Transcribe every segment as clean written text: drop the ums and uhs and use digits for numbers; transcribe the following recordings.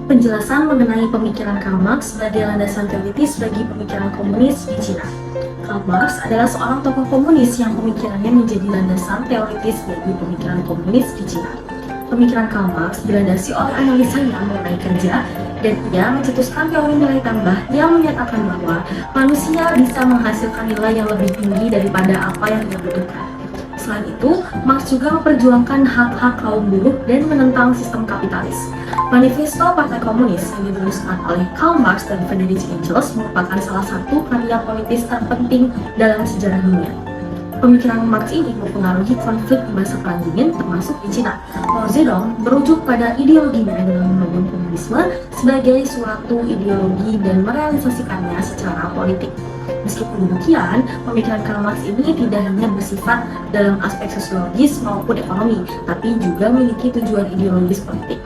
Penjelasan mengenai pemikiran Karl Marx sebagai landasan teoritis bagi pemikiran komunis di Cina. Karl Marx adalah seorang tokoh komunis yang pemikirannya menjadi landasan teoritis bagi pemikiran komunis di Cina. Pemikiran Karl Marx dilandasi oleh analisanya mengenai kerja, dan ia mencetuskan teori nilai tambah yang menyatakan bahwa manusia bisa menghasilkan nilai yang lebih tinggi daripada apa yang dia butuhkan. Selain itu, Marx juga memperjuangkan hak-hak kaum buruh dan menentang sistem kapitalis. Manifesto Partai Komunis yang dituliskan oleh Karl Marx dan Friedrich Engels merupakan salah satu karya politis terpenting dalam sejarah dunia. Pemikiran Marx ini mempengaruhi konflik di masa Perang Dingin termasuk di Cina. Mao Zedong merujuk pada ideologinya dengan membangun komunisme sebagai suatu ideologi dan merealisasikannya secara politik. Meskipun demikian, pemikiran Karl Marx ini tidak hanya bersifat dalam aspek sosiologis maupun ekonomi, tapi juga memiliki tujuan ideologis politik.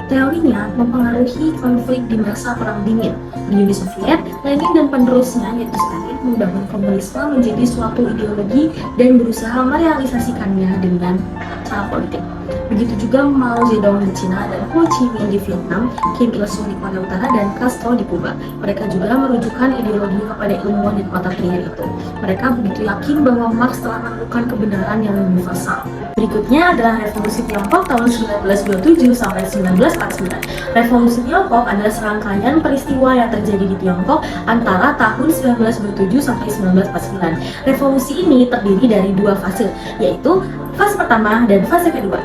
Teorinya mempengaruhi konflik di masa Perang Dingin. Di Uni Soviet, Lenin dan penerusnya yaitu Stalin membangun komunisme menjadi suatu ideologi dan berusaha merealisasikannya dengan cara politik. Begitu juga Mao Zedong di Cina dan Ho Chi Minh di Vietnam, Kim Il Sung di Korea Utara, dan Castro di Kuba. Mereka juga merujukan ideologi kepada ilmuwan dan otak liar itu. Mereka begitu yakin bahwa Marx telah menemukan kebenaran yang universal. Berikutnya adalah Revolusi Tiongkok tahun 1927 sampai 1949. Revolusi Tiongkok adalah serangkaian peristiwa yang terjadi di Tiongkok antara tahun 1927 sampai 1949. Revolusi ini terdiri dari dua fase, yaitu fase pertama dan fase kedua.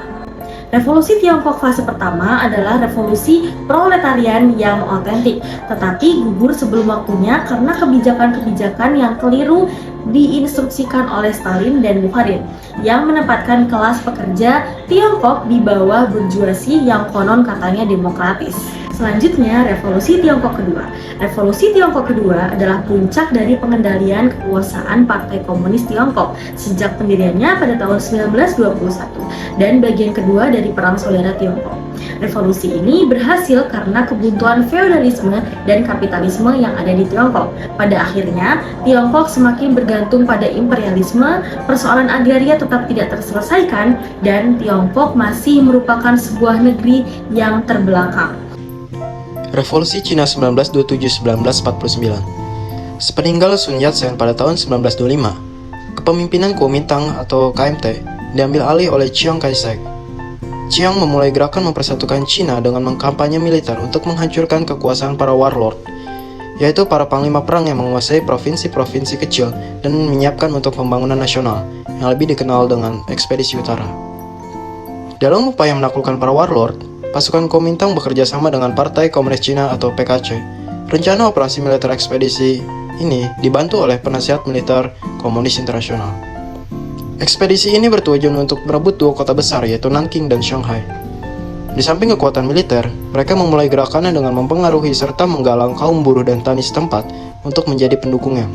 Revolusi Tiongkok fase pertama adalah revolusi proletarian yang otentik, tetapi gugur sebelum waktunya karena kebijakan-kebijakan yang keliru diinstruksikan oleh Stalin dan Bukharin yang menempatkan kelas pekerja Tiongkok di bawah burjuasi yang konon katanya demokratis. Selanjutnya, Revolusi Tiongkok Kedua. Revolusi Tiongkok Kedua adalah puncak dari pengendalian kekuasaan Partai Komunis Tiongkok sejak pendiriannya pada tahun 1921 dan bagian kedua dari Perang Saudara Tiongkok. Revolusi ini berhasil karena kebuntuan feodalisme dan kapitalisme yang ada di Tiongkok. Pada akhirnya, Tiongkok semakin bergantung pada imperialisme, persoalan agraria tetap tidak terselesaikan, dan Tiongkok masih merupakan sebuah negeri yang terbelakang. Revolusi Cina 1927-1949. Sepeninggal Sun Yat-sen pada tahun 1925, kepemimpinan Kuomintang atau KMT diambil alih oleh Chiang Kai-shek. Chiang memulai gerakan mempersatukan Cina dengan mengkampanye militer untuk menghancurkan kekuasaan para warlord, yaitu para panglima perang yang menguasai provinsi-provinsi kecil dan menyiapkan untuk pembangunan nasional yang lebih dikenal dengan Ekspedisi Utara. Dalam upaya menaklukkan para warlord, pasukan Kuomintang bekerja sama dengan Partai Komunis Cina atau PKC. Rencana operasi militer ekspedisi ini dibantu oleh penasihat militer Komunis Internasional. Ekspedisi ini bertujuan untuk merebut dua kota besar yaitu Nanking dan Shanghai. Di samping kekuatan militer, mereka memulai gerakannya dengan mempengaruhi serta menggalang kaum buruh dan tani setempat untuk menjadi pendukungnya.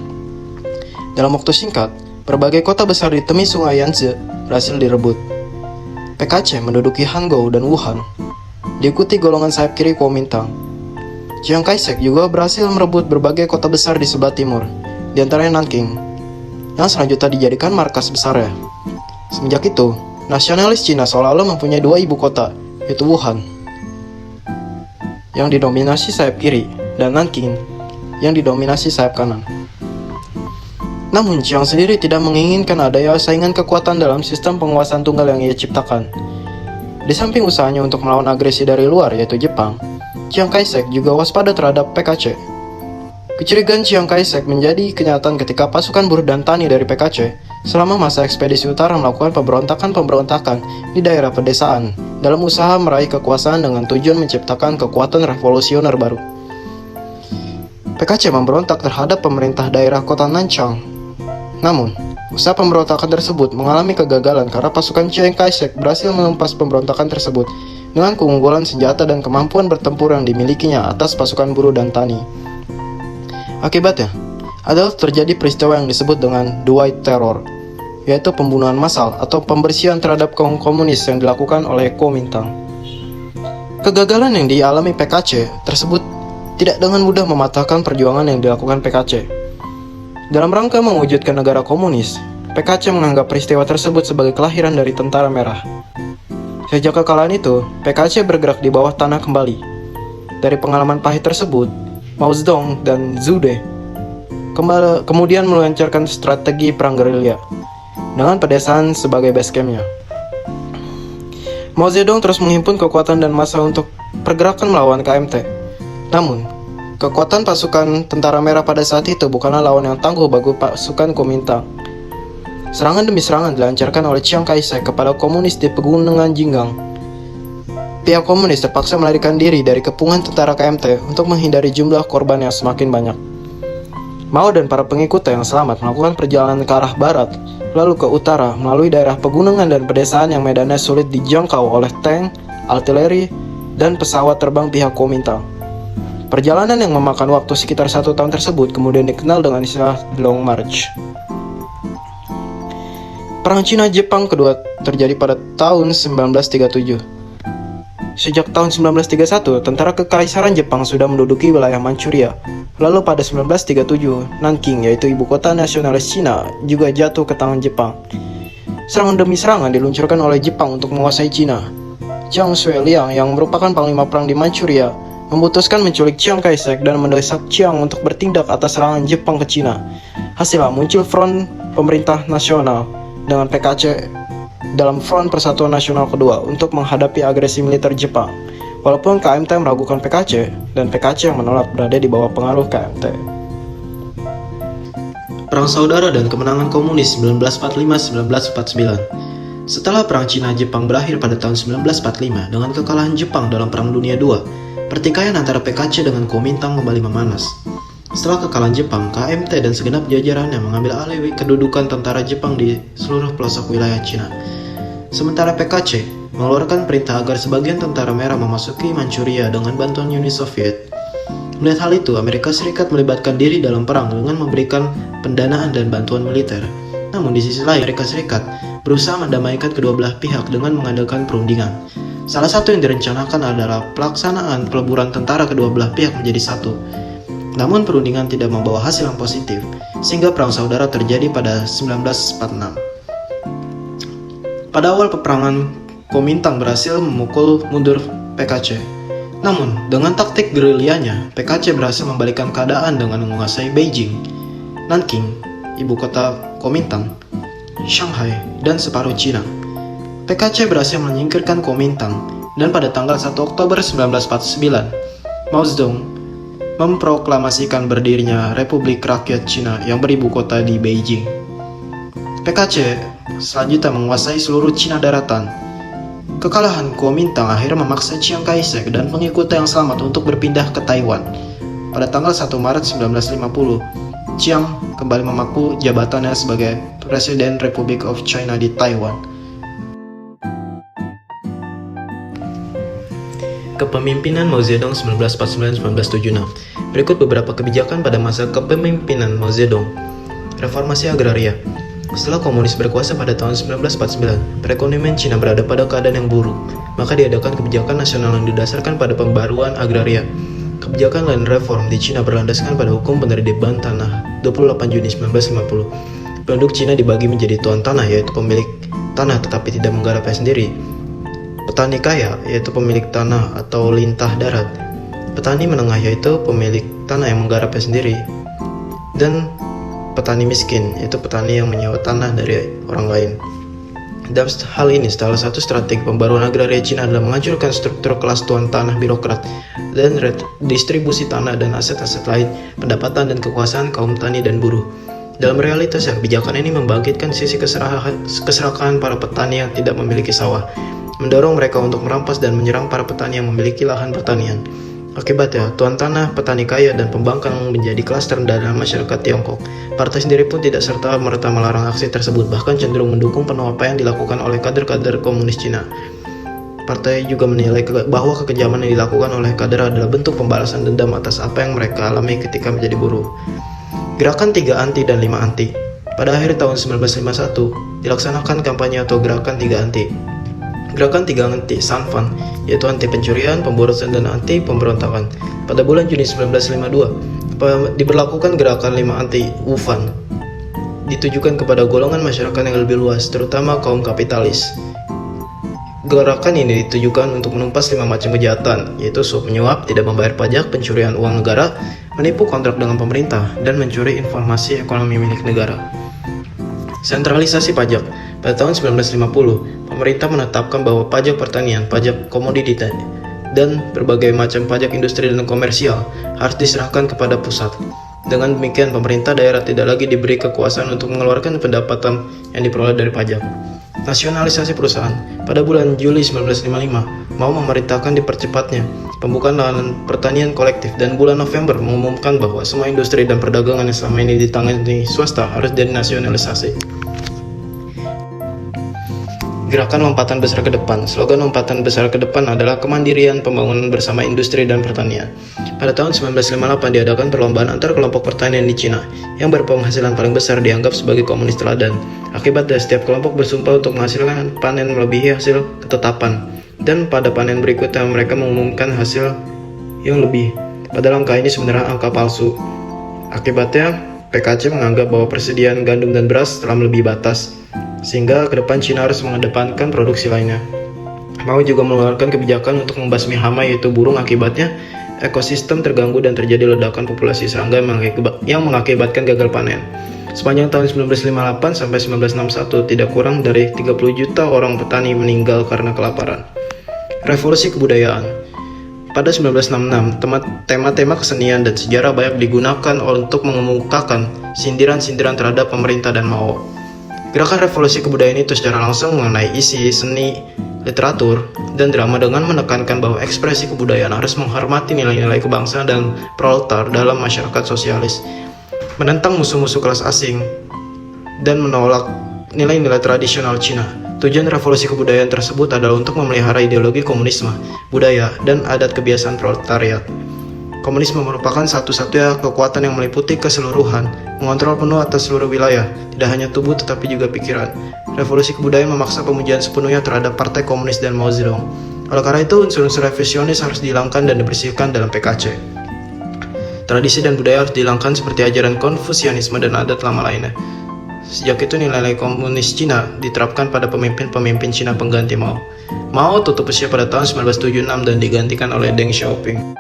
Dalam waktu singkat, berbagai kota besar di tepi sungai Yangtze berhasil direbut. PKC menduduki Hangzhou dan Wuhan, diikuti golongan sayap kiri Kuomintang. Chiang Kai-shek juga berhasil merebut berbagai kota besar di sebelah timur, di antaranya Nanking, yang selanjutnya dijadikan markas besarnya. Semenjak itu, nasionalis Cina seolah-olah mempunyai dua ibu kota, yaitu Wuhan, yang didominasi sayap kiri, dan Nanking, yang didominasi sayap kanan. Namun, Chiang sendiri tidak menginginkan adanya saingan kekuatan dalam sistem penguasaan tunggal yang ia ciptakan. Di samping usahanya untuk melawan agresi dari luar, yaitu Jepang, Chiang Kai-shek juga waspada terhadap PKC. Kecurigaan Chiang Kai-shek menjadi kenyataan ketika pasukan buruh dan tani dari PKC selama masa ekspedisi utara melakukan pemberontakan-pemberontakan di daerah pedesaan dalam usaha meraih kekuasaan dengan tujuan menciptakan kekuatan revolusioner baru. PKC memberontak terhadap pemerintah daerah kota Nanchang. Namun, usaha pemberontakan tersebut mengalami kegagalan karena pasukan Chiang Kai-shek berhasil menumpas pemberontakan tersebut dengan keunggulan senjata dan kemampuan bertempur yang dimilikinya atas pasukan buruh dan tani. Akibatnya, adalah terjadi peristiwa yang disebut dengan The White Terror, yaitu pembunuhan massal atau pembersihan terhadap kaum komunis yang dilakukan oleh Kuomintang. Kegagalan yang dialami PKC tersebut tidak dengan mudah mematahkan perjuangan yang dilakukan PKC. Dalam rangka mewujudkan negara komunis, PKC menganggap peristiwa tersebut sebagai kelahiran dari Tentara Merah. Sejak kekalahan itu, PKC bergerak di bawah tanah kembali. Dari pengalaman pahit tersebut, Mao Zedong dan Zhu De kemudian meluncurkan strategi perang gerilya dengan pedesaan sebagai base camp-nya. Mao Zedong terus menghimpun kekuatan dan massa untuk pergerakan melawan KMT. Namun, kekuatan pasukan Tentara Merah pada saat itu bukanlah lawan yang tangguh bagi pasukan Kuomintang. Serangan demi serangan dilancarkan oleh Chiang Kai-shek kepada komunis di pegunungan Jinggang. Pihak komunis terpaksa melarikan diri dari kepungan tentara KMT untuk menghindari jumlah korban yang semakin banyak. Mao dan para pengikutnya yang selamat melakukan perjalanan ke arah barat, lalu ke utara melalui daerah pegunungan dan pedesaan yang medannya sulit dijangkau oleh tank, artileri, dan pesawat terbang pihak Kuomintang. Perjalanan yang memakan waktu sekitar 1 tahun tersebut kemudian dikenal dengan istilah Long March. Perang Cina-Jepang kedua terjadi pada tahun 1937. Sejak tahun 1931, tentara Kekaisaran Jepang sudah menduduki wilayah Manchuria. Lalu pada 1937, Nanking, yaitu ibu kota nasionalis Cina, juga jatuh ke tangan Jepang. Serangan demi serangan diluncurkan oleh Jepang untuk menguasai Cina. Jiang Shuiliang, yang merupakan panglima perang di Manchuria, memutuskan menculik Chiang Kai-shek dan mendesak Chiang untuk bertindak atas serangan Jepang ke Cina. Hasilnya muncul Front Pemerintah Nasional dengan PKC dalam Front Persatuan Nasional Kedua untuk menghadapi agresi militer Jepang. Walaupun KMT meragukan PKC, dan PKC yang menolak berada di bawah pengaruh KMT. Perang Saudara dan kemenangan komunis 1945-1949. Setelah Perang Cina-Jepang berakhir pada tahun 1945 dengan kekalahan Jepang dalam Perang Dunia II, pertikaian antara PKC dengan Kuomintang kembali memanas. Setelah kekalahan Jepang, KMT dan segenap jajarannya mengambil alih kedudukan tentara Jepang di seluruh pelosok wilayah Cina. Sementara PKC mengeluarkan perintah agar sebagian tentara merah memasuki Manchuria dengan bantuan Uni Soviet. Melihat hal itu, Amerika Serikat melibatkan diri dalam perang dengan memberikan pendanaan dan bantuan militer. Namun di sisi lain, Amerika Serikat berusaha mendamaikan kedua belah pihak dengan mengadakan perundingan. Salah satu yang direncanakan adalah pelaksanaan peleburan tentara kedua belah pihak menjadi satu. Namun perundingan tidak membawa hasil yang positif, sehingga Perang Saudara terjadi pada 1946. Pada awal peperangan, Kuomintang berhasil memukul mundur PKC. Namun, dengan taktik gerilyanya, PKC berhasil membalikkan keadaan dengan menguasai Beijing, Nanking, ibu kota Kuomintang, Shanghai, dan separuh Cina. PKC berhasil menyingkirkan Kuomintang, dan pada tanggal 1 Oktober 1949, Mao Zedong memproklamasikan berdirinya Republik Rakyat Cina yang beribu kota di Beijing. PKC selanjutnya menguasai seluruh Cina daratan. Kekalahan Kuomintang akhirnya memaksa Chiang Kai-shek dan pengikutnya yang selamat untuk berpindah ke Taiwan. Pada tanggal 1 Maret 1950, Chiang kembali memaku jabatannya sebagai Presiden Republic of China di Taiwan. Kepemimpinan Mao Zedong 1949-1976. Berikut beberapa kebijakan pada masa kepemimpinan Mao Zedong. Reformasi agraria. Setelah komunis berkuasa pada tahun 1949, perekonomian Cina berada pada keadaan yang buruk, maka diadakan kebijakan nasional yang didasarkan pada pembaruan agraria. Kebijakan land reform di Cina berlandaskan pada hukum penertiban tanah 28 Juni 1950. Penduduk Cina dibagi menjadi tuan tanah, yaitu pemilik tanah tetapi tidak menggarapnya sendiri, petani kaya, yaitu pemilik tanah atau lintah darat, petani menengah, yaitu pemilik tanah yang menggarapnya sendiri, dan petani miskin, yaitu petani yang menyewa tanah dari orang lain. Dalam hal ini, salah satu strategi pembaruan agraria Cina adalah menghancurkan struktur kelas tuan tanah birokrat dan redistribusi tanah dan aset-aset lain, pendapatan dan kekuasaan kaum tani dan buruh. Dalam realitas, kebijakan ini membangkitkan sisi keserakahan para petani yang tidak memiliki sawah, mendorong mereka untuk merampas dan menyerang para petani yang memiliki lahan pertanian. Akibatnya, tuan tanah, petani kaya, dan pembangkang menjadi kelas terendah dalam masyarakat Tiongkok. Partai sendiri pun tidak serta-merta melarang aksi tersebut, bahkan cenderung mendukung penuh apa yang dilakukan oleh kader-kader komunis Cina. Partai juga menilai bahwa kekejaman yang dilakukan oleh kader adalah bentuk pembalasan dendam atas apa yang mereka alami ketika menjadi buruh. Gerakan 3 Anti dan 5 Anti. Pada akhir tahun 1951, dilaksanakan kampanye atau Gerakan 3 Anti. Gerakan 3 Anti Sanfan, yaitu anti pencurian, pemborosan, dan anti pemberontakan. Pada bulan Juni 1952, diberlakukan Gerakan 5 Anti Wufan, ditujukan kepada golongan masyarakat yang lebih luas, terutama kaum kapitalis. Gerakan ini ditujukan untuk menumpas 5 macam kejahatan, yaitu suap menyuap, tidak membayar pajak, pencurian uang negara, menipu kontrak dengan pemerintah, dan mencuri informasi ekonomi milik negara. Sentralisasi pajak. Pada tahun 1950, pemerintah menetapkan bahwa pajak pertanian, pajak komoditi, dan berbagai macam pajak industri dan komersial harus diserahkan kepada pusat. Dengan demikian, pemerintah daerah tidak lagi diberi kekuasaan untuk mengeluarkan pendapatan yang diperoleh dari pajak. Nasionalisasi perusahaan. Pada bulan Juli 1955, Mao memerintahkan dipercepatnya pembukaan lahan pertanian kolektif, dan bulan November mengumumkan bahwa semua industri dan perdagangan yang selama ini ditangani swasta harus dinasionalisasi. Gerakan lompatan besar ke depan. Slogan lompatan besar ke depan adalah kemandirian pembangunan bersama industri dan pertanian. Pada tahun 1958 diadakan perlombaan antar kelompok pertanian di Cina. Yang berpenghasilan paling besar dianggap sebagai komunis teladan. Akibatnya setiap kelompok bersumpah untuk menghasilkan panen melebihi hasil ketetapan. Dan pada panen berikutnya mereka mengumumkan hasil yang lebih. Pada langkah ini sebenarnya angka palsu. Akibatnya PKC menganggap bahwa persediaan gandum dan beras telah melebihi batas, sehingga ke depan Cina harus mengedepankan produksi lainnya. Mao juga mengeluarkan kebijakan untuk membasmi hama, yaitu burung. Akibatnya ekosistem terganggu dan terjadi ledakan populasi serangga yang mengakibatkan gagal panen. Sepanjang tahun 1958 sampai 1961 tidak kurang dari 30 juta orang petani meninggal karena kelaparan. Revolusi kebudayaan. Pada 1966, tema-tema kesenian dan sejarah banyak digunakan untuk mengemukakan sindiran-sindiran terhadap pemerintah dan Mao. Gerakan revolusi kebudayaan itu secara langsung mengenai isi, seni, literatur, dan drama dengan menekankan bahwa ekspresi kebudayaan harus menghormati nilai-nilai kebangsaan dan proletar dalam masyarakat sosialis, menentang musuh-musuh kelas asing, dan menolak nilai-nilai tradisional Cina. Tujuan revolusi kebudayaan tersebut adalah untuk memelihara ideologi komunisme, budaya, dan adat kebiasaan proletariat. Komunisme merupakan satu-satunya kekuatan yang meliputi keseluruhan, mengontrol penuh atas seluruh wilayah, tidak hanya tubuh tetapi juga pikiran. Revolusi kebudayaan memaksa pemujaan sepenuhnya terhadap Partai Komunis dan Mao Zedong. Oleh karena itu, unsur-unsur revisionis harus dihilangkan dan dibersihkan dalam PKC. Tradisi dan budaya harus dihilangkan seperti ajaran Konfusianisme dan adat lama lainnya. Sejak itu nilai-nilai komunis Cina diterapkan pada pemimpin-pemimpin Cina pengganti Mao. Mao tutup usia pada tahun 1976 dan digantikan oleh Deng Xiaoping.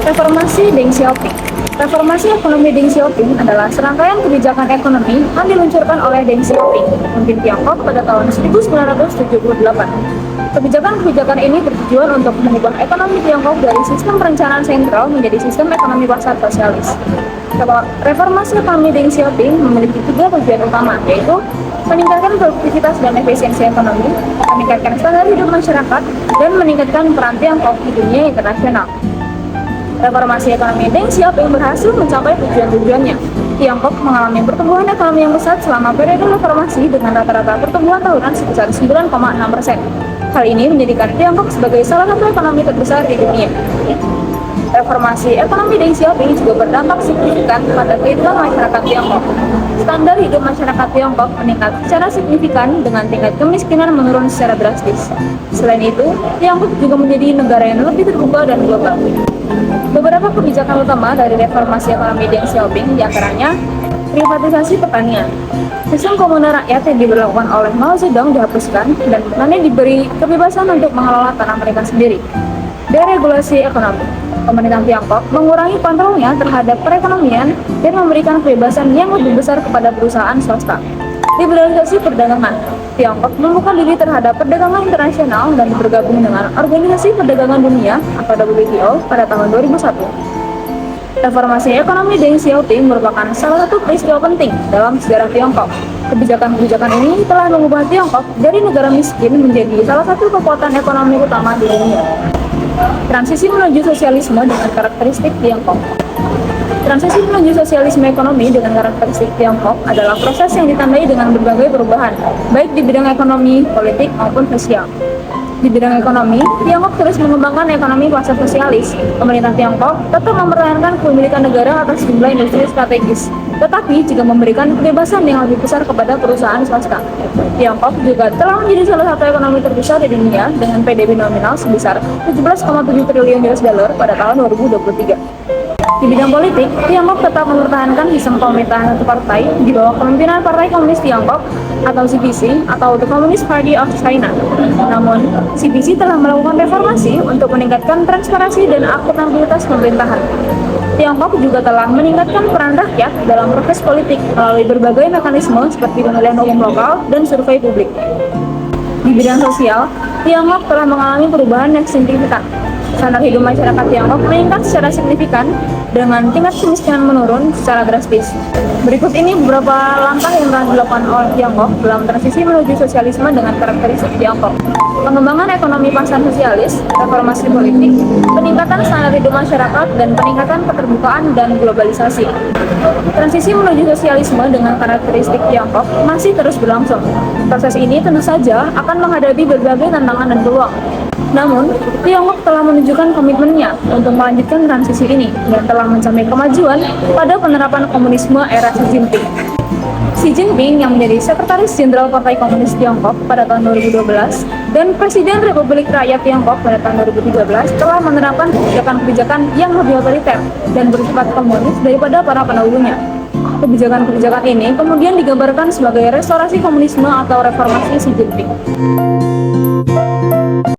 Reformasi Deng Xiaoping. Reformasi ekonomi Deng Xiaoping adalah serangkaian kebijakan ekonomi yang diluncurkan oleh Deng Xiaoping, pemimpin Tiongkok pada tahun 1978. Kebijakan-kebijakan ini bertujuan untuk mengubah ekonomi Tiongkok dari sistem perencanaan sentral menjadi sistem ekonomi pasar sosialis. Reformasi ekonomi Deng Xiaoping memiliki 3 tujuan utama, yaitu meningkatkan produktivitas dan efisiensi ekonomi, meningkatkan standar hidup masyarakat, dan meningkatkan peran Tiongkok di dunia internasional. Reformasi ekonomi Deng Xiaoping berhasil mencapai tujuan-tujuannya. Tiongkok mengalami pertumbuhan ekonomi yang pesat selama periode reformasi dengan rata-rata pertumbuhan tahunan sebesar 9,6%. Hal ini menjadikan Tiongkok sebagai salah satu ekonomi terbesar di dunia. Reformasi ekonomi Deng Xiaoping juga berdampak signifikan pada kehidupan masyarakat Tiongkok. Standar hidup masyarakat Tiongkok meningkat secara signifikan dengan tingkat kemiskinan menurun secara drastis. Selain itu, Tiongkok juga menjadi negara yang lebih terbuka dan global. Beberapa kebijakan utama dari reformasi ekonomi Deng Xiaoping diantaranya privatisasi pertanian. Sistem komunal rakyat yang diberlakukan oleh Mao Zedong dihapuskan dan petani diberi kebebasan untuk mengelola tanah mereka sendiri. Deregulasi ekonomi. Pemerintah Tiongkok mengurangi kontrolnya terhadap perekonomian dan memberikan kebebasan yang lebih besar kepada perusahaan swasta. Liberalisasi perdagangan. Tiongkok membuka diri terhadap perdagangan internasional dan bergabung dengan Organisasi Perdagangan Dunia atau WTO pada tahun 2001. Reformasi ekonomi Deng Xiaoping merupakan salah satu peristiwa penting dalam sejarah Tiongkok. Kebijakan-kebijakan ini telah mengubah Tiongkok dari negara miskin menjadi salah satu kekuatan ekonomi utama di dunia. Transisi menuju sosialisme dengan karakteristik Tiongkok. Transisi menuju sosialisme ekonomi dengan karakteristik Tiongkok adalah proses yang ditandai dengan berbagai perubahan, baik di bidang ekonomi, politik, maupun sosial. Di bidang ekonomi, Tiongkok terus mengembangkan ekonomi pasar sosialis. Pemerintah Tiongkok tetap mempertahankan kepemilikan negara atas jumlah industri strategis, tetapi juga memberikan kebebasan yang lebih besar kepada perusahaan swasta. Tiongkok juga telah menjadi salah satu ekonomi terbesar di dunia dengan PDB nominal sebesar 17,7 triliun US dollar pada tahun 2023. Di bidang politik, Tiongkok tetap mempertahankan sistem pemerintahan satu partai di bawah kepemimpinan Partai Komunis Tiongkok atau CPC atau The Communist Party of China. Namun, CPC telah melakukan reformasi untuk meningkatkan transparansi dan akuntabilitas pemerintahan. Tiongkok juga telah meningkatkan peran rakyat dalam proses politik melalui berbagai mekanisme seperti pemilihan umum lokal dan survei publik. Di bidang sosial, Tiongkok telah mengalami perubahan yang signifikan. Standar hidup masyarakat Tiongkok meningkat secara signifikan dengan tingkat kemiskinan menurun secara drastis. Berikut ini beberapa langkah yang telah dilakukan oleh Tiongkok dalam transisi menuju sosialisme dengan karakteristik Tiongkok. Pengembangan ekonomi pasar sosialis, reformasi politik, peningkatan standar hidup masyarakat, dan peningkatan keterbukaan dan globalisasi. Transisi menuju sosialisme dengan karakteristik Tiongkok masih terus berlangsung. Proses ini tentu saja akan menghadapi berbagai tantangan dan peluang. Namun, Tiongkok telah menunjukkan komitmennya untuk melanjutkan transisi ini dan telah mencapai kemajuan pada penerapan komunisme era Xi Jinping. Xi Jinping yang menjadi Sekretaris Jenderal Partai Komunis Tiongkok pada tahun 2012 dan Presiden Republik Rakyat Tiongkok pada tahun 2013 telah menerapkan kebijakan-kebijakan yang lebih otoriter dan bersifat komunis daripada para pendahulunya. Kebijakan-kebijakan ini kemudian digambarkan sebagai restorasi komunisme atau reformasi Xi Jinping.